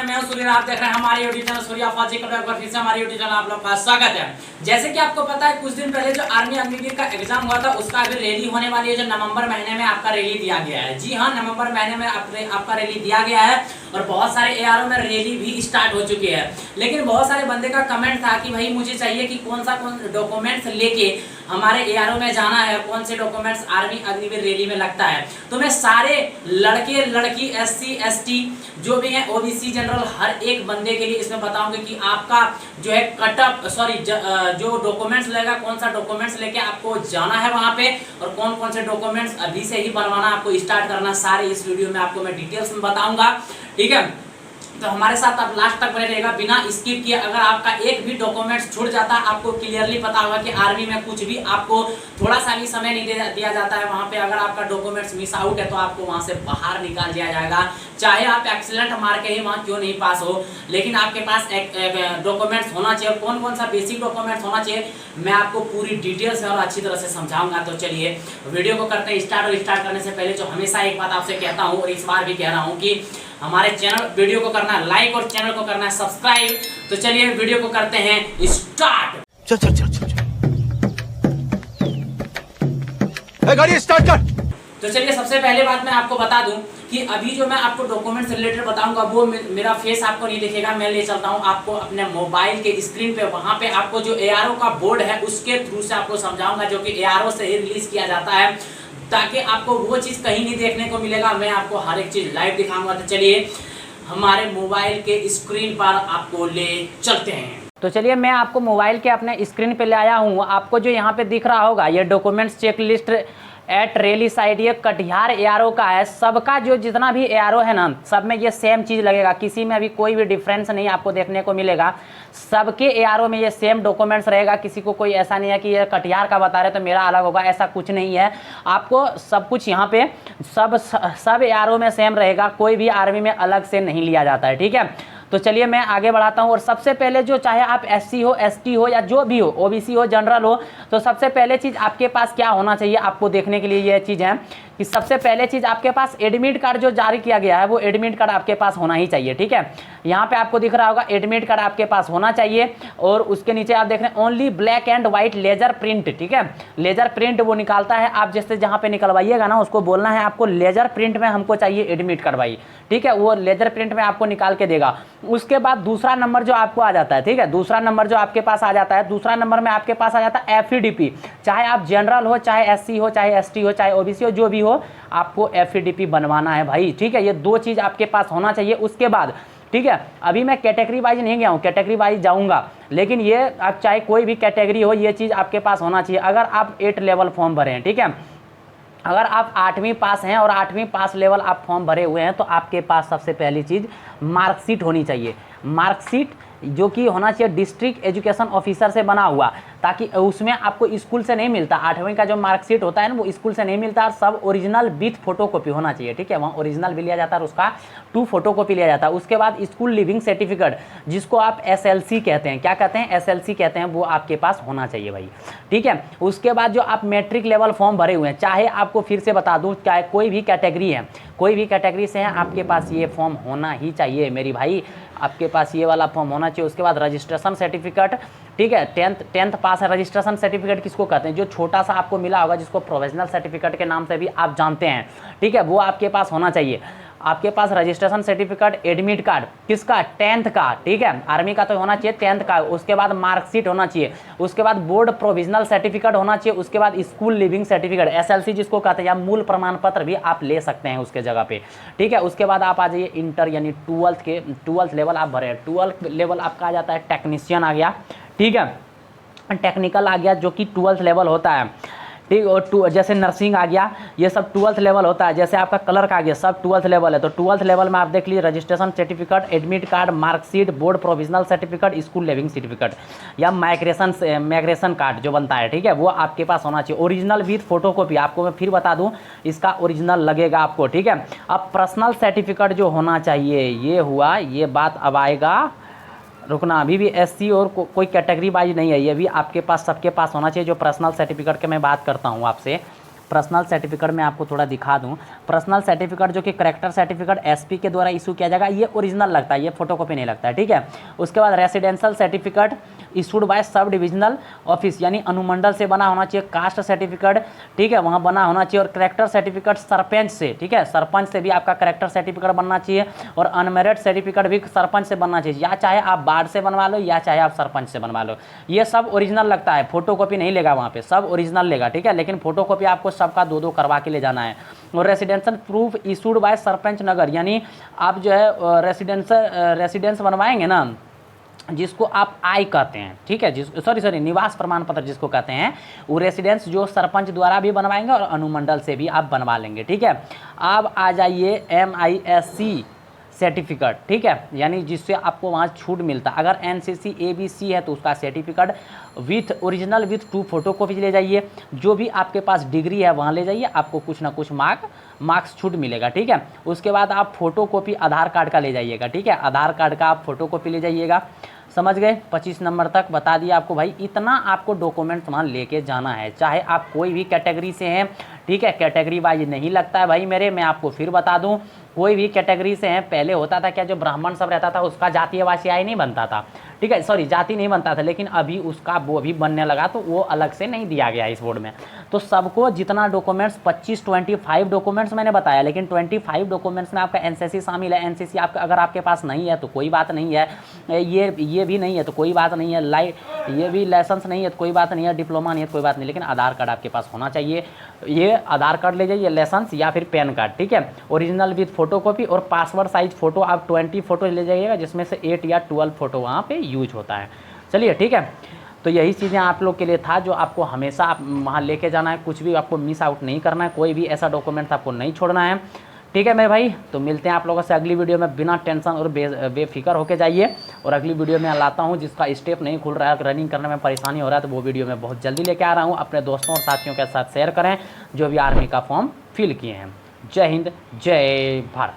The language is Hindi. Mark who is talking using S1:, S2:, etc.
S1: नमस्कार, मैं हूं सूर्य। आप देख रहे हैं हमारे यूट्यूब चैनल सूर्या फौजी कटक पर। फिर से हमारे यूट्यूब चैनल आप लोग का स्वागत है। जैसे कि आपको पता है, कुछ दिन पहले जो आर्मी अग्निवीर का एग्जाम हुआ था, उसका अभी रैली होने वाली है, जो नवंबर महीने में आपका रैली दिया गया है। जी हाँ, नवंबर महीने में आपका रैली दिया गया है और बहुत सारे एआरओ में रैली भी स्टार्ट हो चुकी है। लेकिन बहुत सारे बंदे का कमेंट था कि भाई मुझे चाहिए कि कौन डॉक्यूमेंट्स लेके हमारे एआरओ में जाना है, कौन से डॉक्यूमेंट्स आर्मी अग्निवीर रैली में लगता है। तो मैं सारे लड़के लड़की एससी एसटी जो भी हैं, ओबीसी जनरल, हर एक बंदे के लिए इसमें बताऊंगा कि आपका जो है जो डॉक्यूमेंट्स लगेगा, कौन सा डॉक्यूमेंट्स लेके आपको जाना है वहां पे, और कौन कौन से डॉक्यूमेंट्स अभी से ही बनवाना आपको स्टार्ट करना, सारे इस वीडियो में आपको मैं डिटेल्स में बताऊंगा। ठीक है, तो हमारे साथ आप लास्ट तक बने रहेगा बिना स्किप किए। अगर आपका एक भी डॉक्यूमेंट्स छूट जाता है, आपको क्लियरली पता होगा कि आर्मी में कुछ भी आपको थोड़ा सा भी समय नहीं दिया जाता है। वहां पे अगर आपका डॉक्यूमेंट्स मिस आउट है तो आपको वहां से बाहर निकाल दिया जाएगा, चाहे आप एक्सीलेंट मार के ही वहां क्यों नहीं पास हो, लेकिन आपके पास एक डॉक्यूमेंट्स होना चाहिए। कौन कौन सा बेसिक डॉक्यूमेंट्स होना चाहिए मैं आपको पूरी डिटेल्स में और अच्छी तरह से समझाऊंगा। तो चलिए वीडियो को करते हैं स्टार्ट। और स्टार्ट करने से पहले जो हमेशा एक बात आपसे कहता हूँ और इस बार भी कह रहा हूँ कि हमारे चैनल वीडियो को करना है लाइक और चैनल को करना है सब्सक्राइब। तो चलिए वीडियो को करते हैं स्टार्ट।
S2: चल चल चल चल गाड़ी स्टार्ट कर।
S1: तो चलिए सबसे पहले बात मैं आपको बता दूं कि अभी जो मैं आपको डॉक्यूमेंट से रिलेटेड बताऊंगा वो मेरा फेस आपको नहीं दिखेगा। मैं ले चलता हूं आपको अपने मोबाइल के स्क्रीन पे, वहां पे आपको जो एआरओ का बोर्ड है उसके थ्रू से आपको समझाऊंगा, जो कि एआरओ से ही रिलीज किया जाता है, ताकि आपको वो चीज़ कहीं नहीं देखने को मिलेगा। मैं आपको हर एक चीज़ लाइव दिखाऊंगा। तो चलिए हमारे मोबाइल के स्क्रीन पर आपको ले चलते हैं। तो चलिए मैं आपको मोबाइल के अपने स्क्रीन पे ले आया हूँ। आपको जो यहाँ पे दिख रहा होगा ये documents checklist at rally site, ये कटिहार एआरओ का है। सबका जो जितना भी एआरओ है ना, सब में ये सेम चीज़ लगेगा, किसी में अभी कोई भी डिफरेंस नहीं आपको देखने को मिलेगा। सबके एआरओ में ये सेम डॉक्यूमेंट्स रहेगा। किसी को कोई ऐसा नहीं है कि ये कटिहार का बता रहे तो मेरा अलग होगा, ऐसा कुछ नहीं है। आपको सब कुछ यहाँ पे सब एआरओ में सेम रहेगा, कोई भी आर्मी में अलग से नहीं लिया जाता है। ठीक है, तो चलिए मैं आगे बढ़ाता हूँ। और सबसे पहले जो चाहे आप एससी हो, एसटी हो, या जो भी हो, ओबीसी हो, जनरल हो, तो सबसे पहले चीज़ आपके पास क्या होना चाहिए आपको देखने के लिए ये चीज़ है कि सबसे पहले चीज़ आपके पास एडमिट कार्ड जो जारी किया गया है वो एडमिट कार्ड आपके पास होना ही चाहिए। ठीक है, यहाँ पे आपको दिख रहा होगा एडमिट कार्ड आपके पास होना चाहिए। और उसके नीचे आप देख रहे हैं only black and white laser print. ठीक है, लेजर प्रिंट वो निकालता है, आप जैसे जहाँ पे निकलवाइएगा ना उसको बोलना है आपको लेजर प्रिंट में हमको चाहिए एडमिट कार्ड भाई। ठीक है, वो लेजर प्रिंट में आपको निकाल के देगा। उसके बाद दूसरा नंबर जो आपको आ जाता है, ठीक है, दूसरा नंबर जो आपके पास आ जाता है, दूसरा नंबर में आपके पास आ जाता है एफईडीपी। चाहे आप जनरल हो, चाहे एससी हो, चाहे एसटी हो, चाहे ओबीसी हो, जो भी हो, आपको एफईडीपी बनवाना है भाई। ठीक है, ये दो चीज़ आपके पास होना चाहिए। उसके बाद ठीक है, अभी मैं कैटेगरी वाइज नहीं गया हूँ, कैटेगरी वाइज जाऊँगा, लेकिन ये आप चाहे कोई भी कैटेगरी हो, ये चीज़ आपके पास होना चाहिए। अगर आप 8 लेवल फॉर्म भरे हैं, ठीक है, अगर आप 8वीं पास हैं और 8वीं पास लेवल आप फॉर्म भरे हुए हैं, तो आपके पास सबसे पहली चीज़ मार्कशीट होनी चाहिए। मार्कशीट जो कि होना चाहिए डिस्ट्रिक्ट एजुकेशन ऑफिसर से बना हुआ, ताकि उसमें आपको स्कूल से नहीं मिलता। 8वीं का जो मार्कशीट होता है ना, वो स्कूल से नहीं मिलता, और सब ओरिजिनल विथ फोटोकॉपी होना चाहिए। ठीक है, वहाँ ओरिजिनल भी लिया जाता है और उसका 2 फोटोकॉपी लिया जाता है। उसके बाद स्कूल लिविंग सर्टिफिकेट, जिसको आप एसएलसी कहते हैं, क्या कहते हैं, एसएलसी कहते हैं, वो आपके पास होना चाहिए भाई। ठीक है, उसके बाद जो आप मैट्रिक लेवल फॉर्म भरे हुए हैं, चाहे आपको फिर से बता दूँ, चाहे कोई भी कैटेगरी है, कोई भी कैटेगरी से हैं, आपके पास ये फॉर्म होना ही चाहिए मेरी भाई, आपके पास ये वाला फॉर्म होना चाहिए। उसके बाद रजिस्ट्रेशन सर्टिफिकेट, ठीक है, टेंथ पास है। रजिस्ट्रेशन सर्टिफिकेट किसको कहते हैं, जो छोटा सा आपको मिला होगा, जिसको प्रोविजनल सर्टिफिकेट के नाम से भी आप जानते हैं। ठीक है, वो आपके पास होना चाहिए। आपके पास रजिस्ट्रेशन सर्टिफिकेट, एडमिट कार्ड किसका, 10th का। ठीक है, आर्मी का तो होना चाहिए 10th का। उसके बाद मार्कशीट होना चाहिए। उसके बाद बोर्ड प्रोविजनल सर्टिफिकेट होना चाहिए। उसके बाद स्कूल लिविंग सर्टिफिकेट, एसएलसी जिसको कहते हैं, या मूल प्रमाण पत्र भी आप ले सकते हैं उसके जगह पे। ठीक है, उसके बाद आप आ जाइए इंटर यानी 12th लेवल आप भरे। 12th लेवल आपका आ जाता है टेक्नीशियन आ गया। ठीक है, टेक्निकल आ गया जो कि 12th लेवल होता है। ठीक, और जैसे नर्सिंग आ गया, ये सब 12th लेवल होता है। जैसे आपका क्लर्क आ गया, सब 12th लेवल है। तो 12th लेवल में आप देख लीजिए registration certificate, admit card, marksheet, board provisional certificate, school leaving certificate, या माइग्रेशन कार्ड जो बनता है, ठीक है, वो आपके पास होना चाहिए। ओरिजिनल विथ फोटोकॉपी, आपको मैं फिर बता दूं, इसका ओरिजिनल लगेगा आपको। ठीक है, अब पर्सनल सर्टिफिकेट जो होना चाहिए, ये हुआ, ये बात अब आएगा, रुकना, अभी भी एससी और कोई कैटेगरी वाइज नहीं है, ये भी आपके पास सबके पास होना चाहिए। जो पर्सनल सर्टिफिकेट के मैं बात करता हूँ आपसे, पर्सनल सर्टिफिकेट मैं आपको थोड़ा दिखा दूं। पर्सनल सर्टिफिकेट जो कि करेक्टर सर्टिफिकेट एसपी के द्वारा इशू किया जाएगा, ये ओरिजिनल लगता है, ये फोटोकॉपी नहीं लगता है, ठीक है। उसके बाद residential certificate issued by sub divisional office, यानी अनुमंडल से बना होना चाहिए। कास्ट सर्टिफिकेट, ठीक है, वहाँ बना होना चाहिए। और करेक्टर सर्टिफिकेट सरपंच से, ठीक है, सरपंच से भी आपका करेक्टर सर्टिफिकेट बनना चाहिए। और अनमेरिड सर्टिफिकेट भी सरपंच से बनना चाहिए, या चाहे आप वार्ड से बनवा लो या चाहे आप सरपंच से बनवा लो। ये सब ओरिजिनल लगता है, फोटोकॉपी नहीं लेगा वहाँ पे, सब ओरिजिनल लेगा, ठीक है। लेकिन फोटोकॉपी आपको सबका 2-2 करवा के ले जाना है। और residential proof issued by sarpanch नगर, यानी आप जो है रेसिडेंस बनवाएंगे ना, जिसको आप आई कहते हैं, ठीक है, सॉरी निवास प्रमाण पत्र जिसको कहते हैं, वो रेसिडेंस जो सरपंच द्वारा भी बनवाएंगे और अनुमंडल से भी आप बनवा लेंगे, ठीक है। अब आ जाइए MISC सर्टिफिकेट, ठीक है, यानी जिससे आपको वहाँ छूट मिलता है। अगर NCC ABC है तो उसका certificate with original with 2 photocopy ले जाइए। जो भी आपके पास डिग्री है वहाँ ले जाइए, आपको कुछ ना कुछ मार्क्स छूट मिलेगा, ठीक है। उसके बाद आप फोटोकॉपी आधार कार्ड का ले जाइएगा, ठीक है, आधार कार्ड का आप फोटोकॉपी ले जाइएगा। समझ गए, 25 नंबर तक बता दिया आपको भाई। इतना आपको डॉक्यूमेंट वहाँ लेके जाना है, चाहे आप कोई भी कैटेगरी से हैं, ठीक है। कैटेगरी वाइज नहीं लगता है भाई मेरे, मैं आपको फिर बता दूं, कोई भी कैटेगरी से हैं। पहले होता था क्या, जो ब्राह्मण सब रहता था उसका जातीय वासीआई नहीं बनता था, ठीक है, सॉरी जाति नहीं बनता था, लेकिन अभी उसका वो भी बनने लगा, तो वो अलग से नहीं दिया गया इस बोर्ड में। तो सबको जितना डॉक्यूमेंट्स 25 डॉक्यूमेंट्स मैंने बताया, लेकिन 25 डॉक्यूमेंट्स में आपका NCC शामिल है। NCC आपका अगर आपके पास नहीं है तो कोई बात नहीं है, ये भी नहीं है तो कोई बात नहीं है, ये भी लाइसेंस नहीं है तो कोई बात नहीं है, डिप्लोमा नहीं है तो कोई बात नहीं, लेकिन आधार कार्ड आपके पास होना चाहिए। ये आधार कार्ड ले जाइए, लाइसेंस या फिर पैन कार्ड, ठीक है, ओरिजिनल विथ फोटोकॉपी। और पासवर्ड साइज फ़ोटो आप 20 फोटो ले जाइएगा, जिसमें से 8 या 12 फोटो वहाँ पे यूज होता है। चलिए, ठीक है, तो यही चीज़ें आप लोग के लिए था जो आपको हमेशा आप वहाँ लेके जाना है, कुछ भी आपको मिस आउट नहीं करना है, कोई भी ऐसा डॉक्यूमेंट आपको नहीं छोड़ना है, ठीक है मेरे भाई। तो मिलते हैं आप लोगों से अगली वीडियो में, बिना टेंशन और बेफिक्र होके जाइए। और अगली वीडियो में लाता हूँ, जिसका स्टेप नहीं खुल रहा है, रनिंग करने में परेशानी हो रहा है, तो वो वीडियो मैं बहुत जल्दी लेके आ रहा हूँ। अपने दोस्तों और साथियों के साथ शेयर करें जो भी आर्मी का फॉर्म फिल किए हैं। जय हिंद, जय भारत।